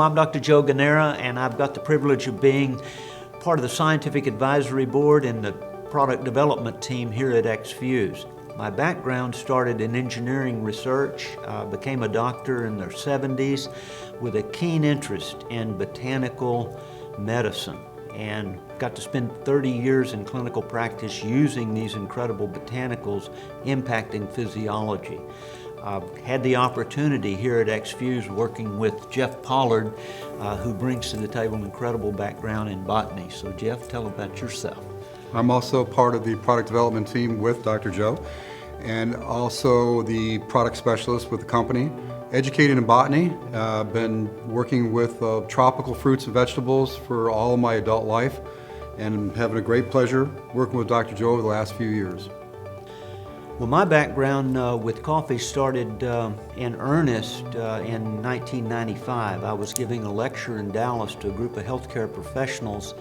I'm Dr. Joe Ganera, and I've got the privilege of being part of the Scientific Advisory Board and the Product Development team here at eXfuze. My background started in engineering research, became a doctor in the 70s with a keen interest in botanical medicine, and got to spend 30 years in clinical practice using these incredible botanicals impacting physiology. I've had the opportunity here at eXfuze working with Jeff Pollard, who brings to the table an incredible background in botany. So Jeff, tell about yourself. I'm also part of the product development team with Dr. Joe, and also the product specialist with the company. Educated in botany, been working with tropical fruits and vegetables for all of my adult life, and having a great pleasure working with Dr. Joe over the last few years. Well, my background with coffee started in earnest in 1995. I was giving a lecture in Dallas to a group of healthcare professionals,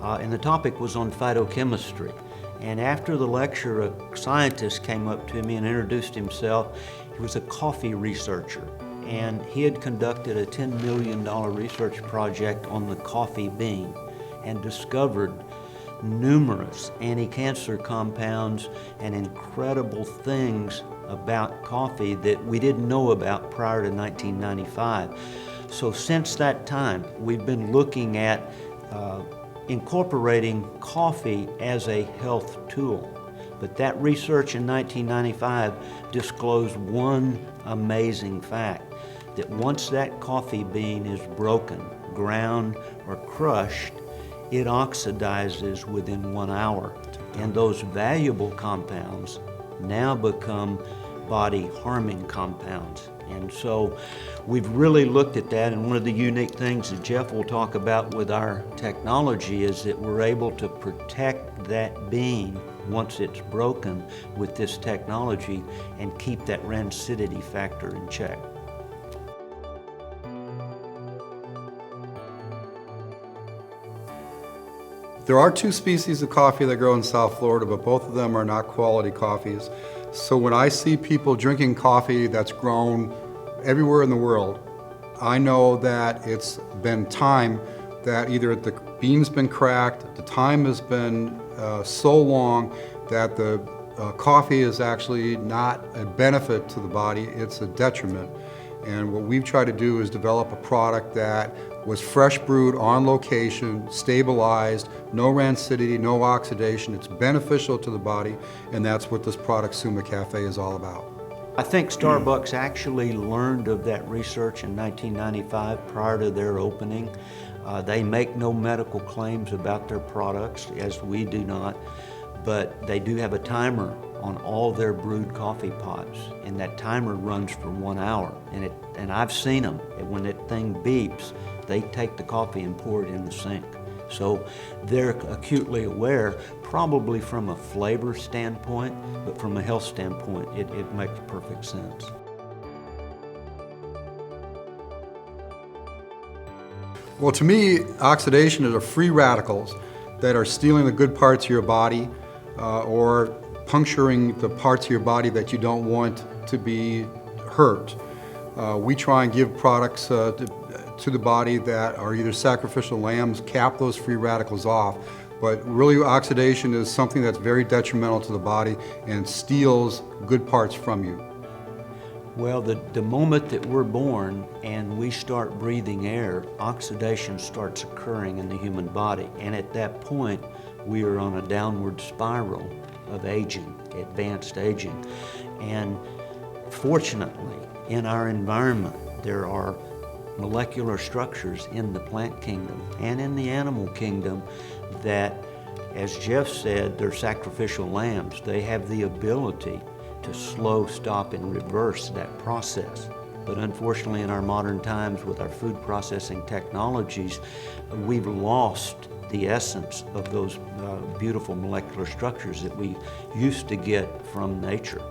and the topic was on phytochemistry. And after the lecture, a scientist came up to me and introduced himself. He was a coffee researcher, and he had conducted a $10 million research project on the coffee bean and discovered numerous anti-cancer compounds and incredible things about coffee that we didn't know about prior to 1995. So since that time, we've been looking at incorporating coffee as a health tool. But that research in 1995 disclosed one amazing fact, that once that coffee bean is broken, ground, or crushed, it oxidizes within 1 hour. And those valuable compounds now become body-harming compounds. And so we've really looked at that, and one of the unique things that Jeff will talk about with our technology is that we're able to protect that bean once it's broken with this technology and keep that rancidity factor in check. There are two species of coffee that grow in South Florida, but both of them are not quality coffees. So when I see people drinking coffee that's grown everywhere in the world, I know that it's been time that either the bean's been cracked, the time has been so long that the coffee is actually not a benefit to the body, it's a detriment. And what we've tried to do is develop a product that was fresh brewed on location, stabilized, no rancidity, no oxidation. It's beneficial to the body, and that's what this product Summa Cafe is all about. I think Starbucks actually learned of that research in 1995 prior to their opening. They make no medical claims about their products, as we do not, but they do have a timer on all their brewed coffee pots, and that timer runs for 1 hour. And I've seen them, and when that thing beeps, they take the coffee and pour it in the sink. So they're acutely aware, probably from a flavor standpoint, but from a health standpoint, it makes perfect sense. Well, to me, oxidation are free radicals that are stealing the good parts of your body or puncturing the parts of your body that you don't want to be hurt. We try and give products to the body that are either sacrificial lambs, cap those free radicals off. But really, oxidation is something that's very detrimental to the body and steals good parts from you. Well, the moment that we're born and we start breathing air, oxidation starts occurring in the human body. And at that point, we are on a downward spiral of aging, advanced aging. And fortunately, in our environment, there are molecular structures in the plant kingdom and in the animal kingdom that, as Jeff said, they're sacrificial lambs. They have the ability to slow, stop, and reverse that process. But unfortunately, in our modern times with our food processing technologies, we've lost the essence of those beautiful molecular structures that we used to get from nature.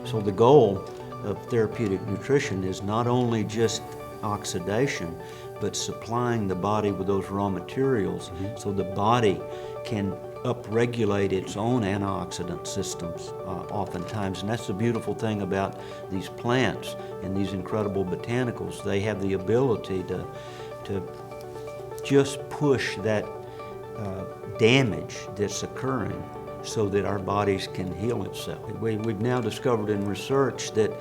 So the goal of therapeutic nutrition is not only just oxidation, but supplying the body with those raw materials so the body can upregulate its own antioxidant systems oftentimes. And that's the beautiful thing about these plants and these incredible botanicals. They have the ability to just push that damage that's occurring so that our bodies can heal itself. We've now discovered in research that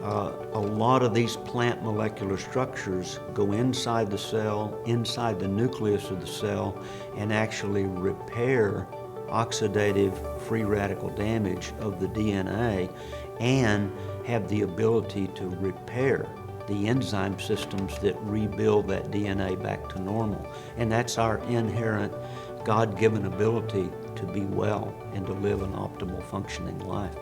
a lot of these plant molecular structures go inside the cell, inside the nucleus of the cell, and actually repair oxidative free radical damage of the DNA and have the ability to repair the enzyme systems that rebuild that DNA back to normal. And that's our inherent God-given ability to be well and to live an optimal functioning life.